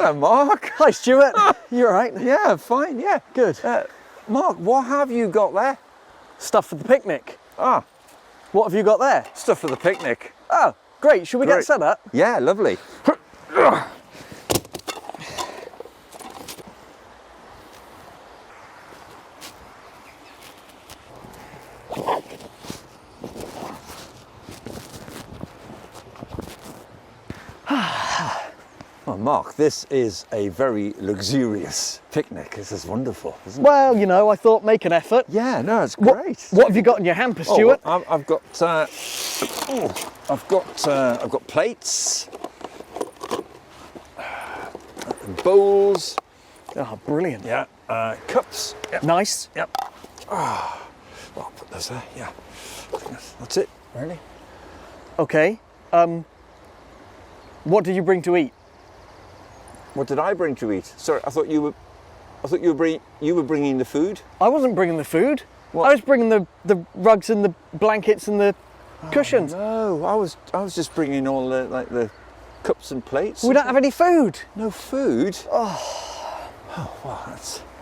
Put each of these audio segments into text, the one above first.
Hello, Mark. Hi, Stuart. You all right? Yeah, fine, yeah. Good. Mark, what have you got there? Stuff for the picnic. Ah, What have you got there? stuff for the picnic. Oh, great. Should we get Great. set up? Yeah, lovely. Oh, Mark, this is a very luxurious picnic. This is wonderful, isn't it? Well, you know, I thought make an effort. Yeah, no, it's great. What have you got in your hamper, Stuart? Oh, I've got plates, bowls. Oh, brilliant. Yeah, cups. Yeah. Nice. Yep. Well, I'll put those there. Yeah, I think that's it. Really? Okay. What did you bring to eat? What did I bring to eat? Sorry, I thought you were bringing the food. I wasn't bringing the food. What? I was bringing the rugs and the blankets and the cushions. No, I was just bringing all the cups and plates. We don't have any food. No food. Oh, wow,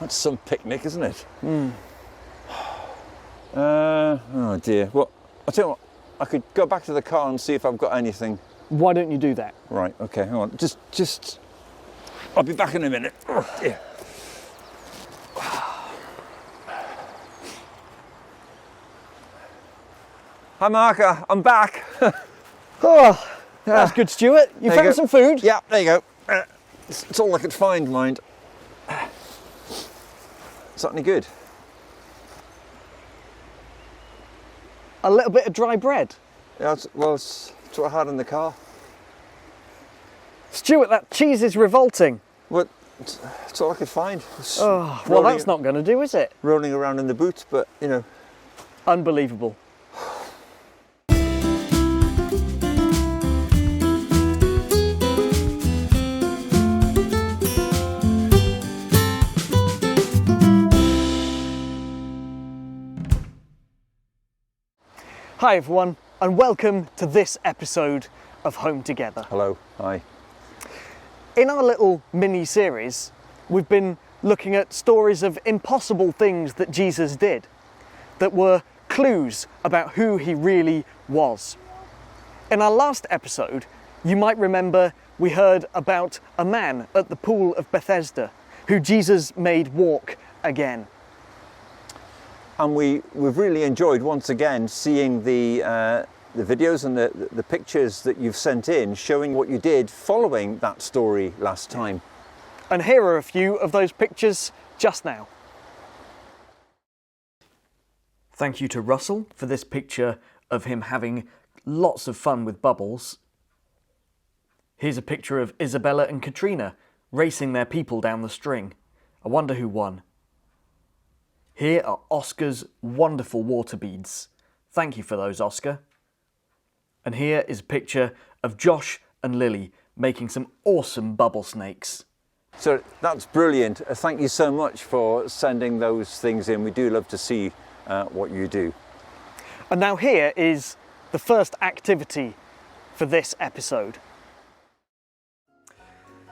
that's some picnic, isn't it? Oh dear. Well, I'll tell you what. I could go back to the car and see if I've got anything. Why don't you do that? Right. Okay. Hang on. Just. I'll be back in a minute. Oh dear. Hi, Mark. I'm back. Oh, that's good, Stuart. You There you found go. some food? Yeah. There you go. It's all I could find, mind. Is that any good? A little bit of dry bread. Yeah. It's what I had in the car. Stuart, that cheese is revolting. Well, it's all I could find. It's Oh, well, that's not going to do, is it? rolling around in the boot, but you know. Unbelievable. Hi everyone, and welcome to this episode of Home Together. Hello. Hi. In our little mini-series, we've been looking at stories of impossible things that Jesus did, that were clues about who he really was. In our last episode, you might remember we heard about a man at the pool of Bethesda who Jesus made walk again. And we've really enjoyed once again seeing the videos and the pictures that you've sent in showing what you did following that story last time. And here are a few of those pictures just now. Thank you to Russell for this picture of him having lots of fun with bubbles. Here's a picture of Isabella and Katrina racing their people down the string. I wonder who won. Here are Oscar's wonderful water beads. Thank you for those, Oscar. And here is a picture of Josh and Lily making some awesome bubble snakes. So that's brilliant. Thank you so much for sending those things in. We do love to see what you do. And now here is the first activity for this episode.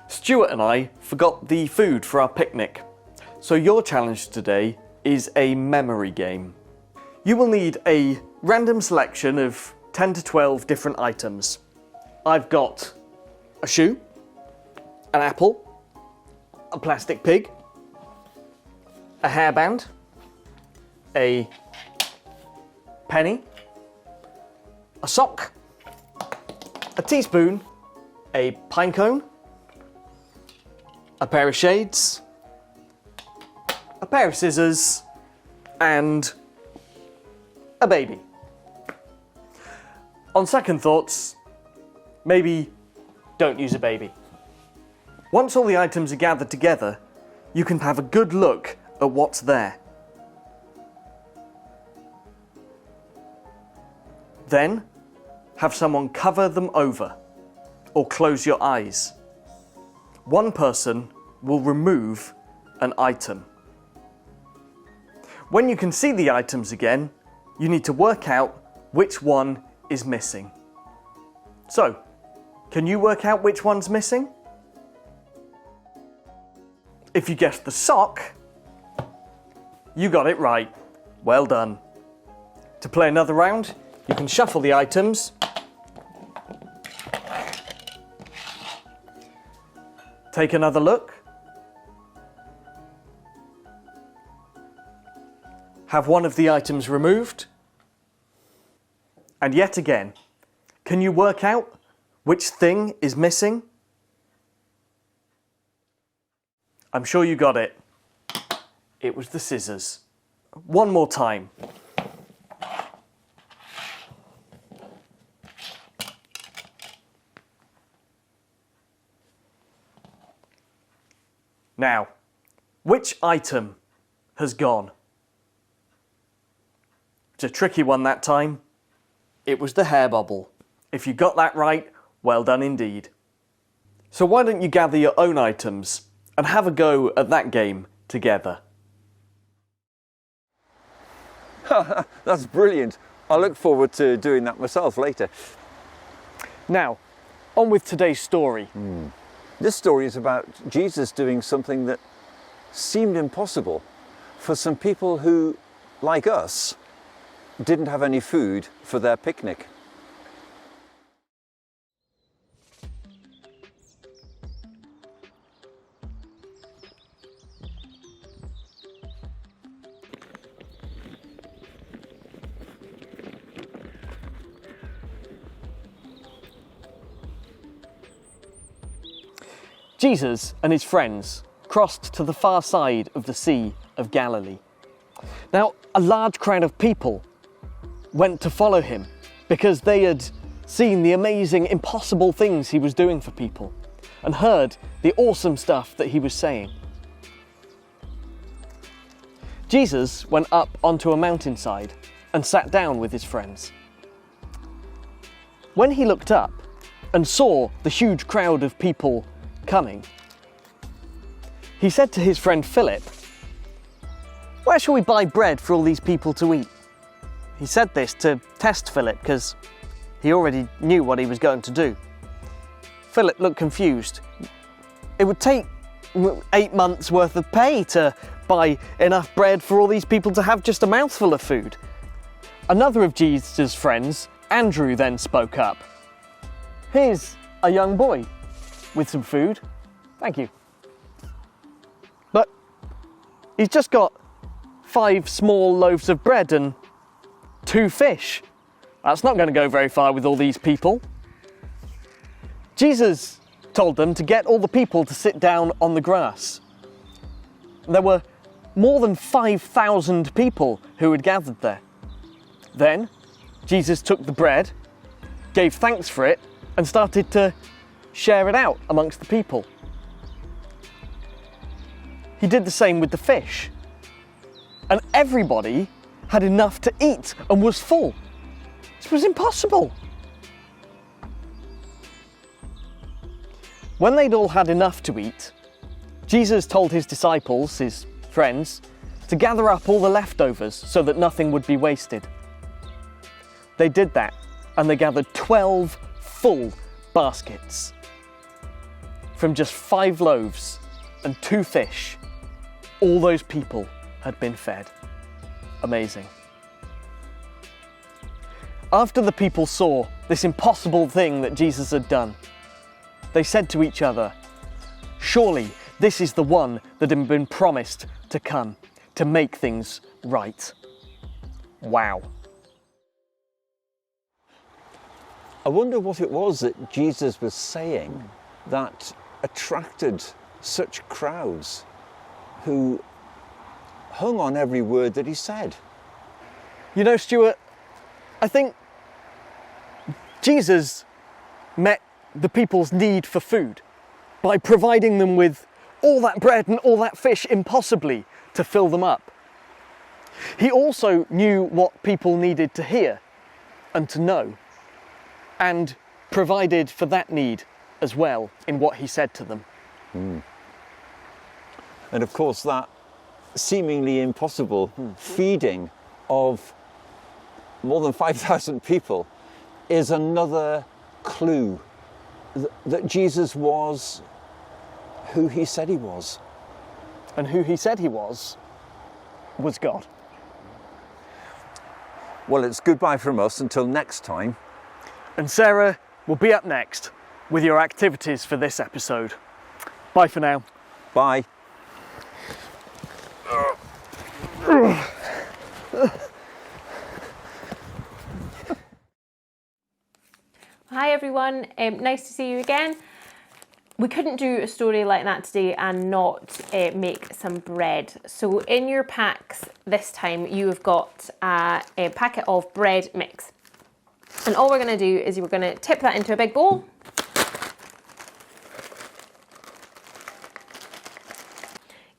Stuart and I forgot the food for our picnic. So your challenge today is a memory game. You will need a random selection of 10 to 12 different items. I've got a shoe, an apple, a plastic pig, a hairband, a penny, a sock, a teaspoon, a pine cone, a pair of shades, a pair of scissors, and a baby. On second thoughts, maybe don't use a baby. Once all the items are gathered together, you can have a good look at what's there. Then, have someone cover them over, or close your eyes. One person will remove an item. When you can see the items again, you need to work out which one is missing. So, can you work out which one's missing? If you guessed the sock, you got it right. Well done. To play another round, you can shuffle the items. Take another look. Have one of the items removed. And yet again, can you work out which thing is missing? I'm sure you got it. It was the scissors. One more time. Now, which item has gone? It's a tricky one that time. It was the hair bubble. If you got that right, well done indeed. So why don't you gather your own items and have a go at that game together? That's brilliant. I look forward to doing that myself later. Now, on with today's story. This story is about Jesus doing something that seemed impossible for some people who, like us, didn't have any food for their picnic. Jesus and his friends crossed to the far side of the Sea of Galilee. Now, a large crowd of people went to follow him because they had seen the amazing, impossible things he was doing for people and heard the awesome stuff that he was saying. Jesus went up onto a mountainside and sat down with his friends. When he looked up and saw the huge crowd of people coming, he said to his friend Philip, "Where shall we buy bread for all these people to eat?" He said this to test Philip because he already knew what he was going to do. Philip looked confused. It would take 8 months worth of pay to buy enough bread for all these people to have just a mouthful of food. Another of Jesus' friends, Andrew, then spoke up. "Here's a young boy with some food. Thank you. But he's just got 5 small loaves of bread and 2 fish. That's not going to go very far with all these people." Jesus told them to get all the people to sit down on the grass. There were more than 5,000 people who had gathered there. Then Jesus took the bread, gave thanks for it, and started to share it out amongst the people. He did the same with the fish. And everybody had enough to eat and was full. This was impossible. When they'd all had enough to eat, Jesus told his disciples, his friends, to gather up all the leftovers so that nothing would be wasted. They did that, and they gathered 12 full baskets. From just 5 loaves and 2 fish, all those people had been fed. Amazing. After the people saw this impossible thing that Jesus had done, they said to each other, "Surely this is the one that had been promised to come to make things right." Wow. I wonder what it was that Jesus was saying that attracted such crowds who hung on every word that he said. You know, Stuart, I think Jesus met the people's need for food by providing them with all that bread and all that fish impossibly to fill them up. He also knew what people needed to hear and to know, and provided for that need as well in what he said to them. And of course that seemingly impossible feeding of more than 5,000 people is another clue that Jesus was who he said he was. and who he said he was God. Well, it's goodbye from us until next time. And Sarah will be up next with your activities for this episode. Bye for now. Bye. Hi everyone, nice to see you again. We couldn't do a story like that today and not make some bread. So in your packs this time you have got a packet of bread mix. And all we're going to do is we're going to tip that into a big bowl.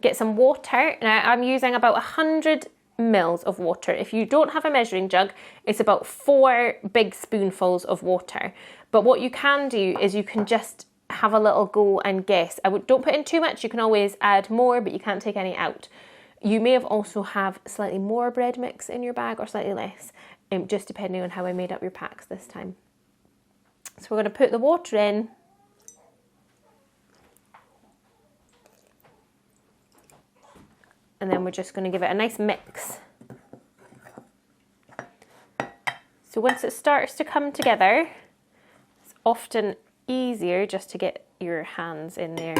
Get some water. Now I'm using about 100 mils of water. If you don't have a measuring jug, it's about 4 big spoonfuls of water. But what you can do is you can just have a little go and guess. Don't put in too much. You can always add more, but you can't take any out. You may have also have slightly more bread mix in your bag or slightly less, just depending on how I made up your packs this time. So we're going to put the water in. And then we're just going to give it a nice mix. So once it starts to come together, it's often easier just to get your hands in there.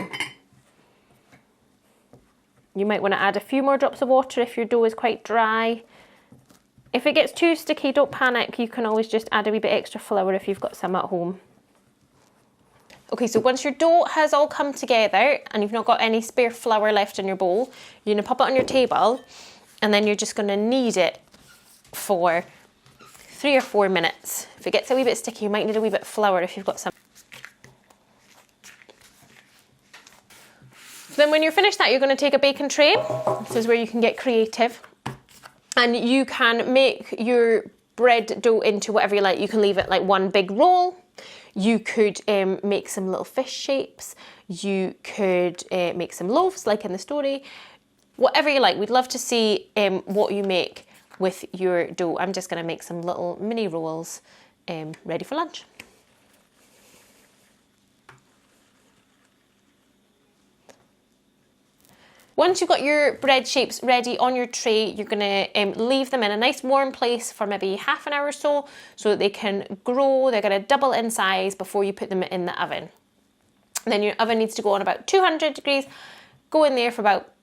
You might want to add a few more drops of water if your dough is quite dry. If it gets too sticky, don't panic. You can always just add a wee bit extra flour if you've got some at home. Okay, so once your dough has all come together and you've not got any spare flour left in your bowl, you're going to pop it on your table and then you're just going to knead it for 3 or 4 minutes. If it gets a wee bit sticky, you might need a wee bit of flour if you've got some. So then when you're finished that, you're going to take a baking tray. This is where you can get creative. And you can make your bread dough into whatever you like. You can leave it like one big roll. You could make some little fish shapes. You could make some loaves like in the story. Whatever you like. We'd love to see what you make with your dough. I'm just going to make some little mini rolls ready for lunch. Once you've got your bread shapes ready on your tray, you're going to leave them in a nice warm place for maybe half an hour or so that they can grow. They're going to double in size before you put them in the oven. And then your oven needs to go on about 200 degrees. Go in there for about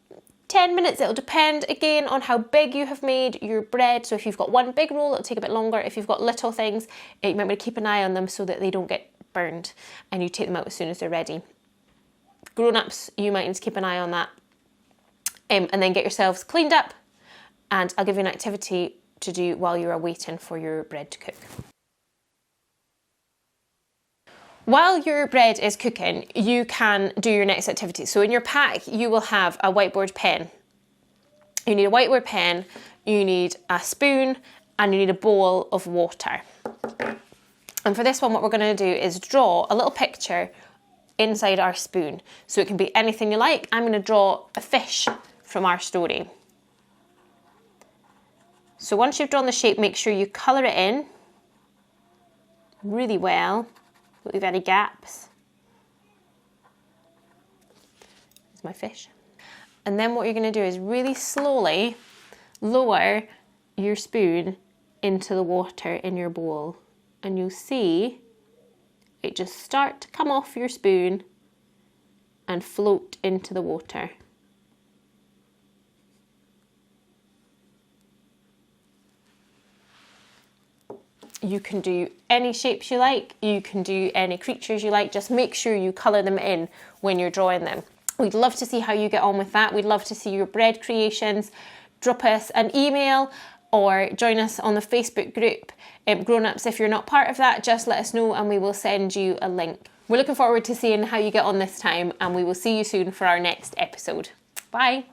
10 minutes. It'll depend again on how big you have made your bread. So if you've got one big roll, it'll take a bit longer. If you've got little things, you might want to keep an eye on them so that they don't get burned and you take them out as soon as they're ready. Grown-ups, you might need to keep an eye on that. And then get yourselves cleaned up, and I'll give you an activity to do while you're waiting for your bread to cook. While your bread is cooking, you can do your next activity. So in your pack, you will have a whiteboard pen. You need a whiteboard pen, you need a spoon, and you need a bowl of water. And for this one, what we're going to do is draw a little picture inside our spoon. So it can be anything you like. I'm going to draw a fish from our story. So once you've drawn the shape, make sure you colour it in really well. Don't leave any gaps. There's my fish. And then what you're going to do is really slowly lower your spoon into the water in your bowl. And you'll see it just start to come off your spoon and float into the water. You can do any shapes you like, you can do any creatures you like, just make sure you colour them in when you're drawing them. We'd love to see how you get on with that. We'd love to see your bread creations. Drop us an email or join us on the Facebook group. Grown-ups, if you're not part of that, just let us know and we will send you a link. We're looking forward to seeing how you get on this time, and we will see you soon for our next episode. Bye.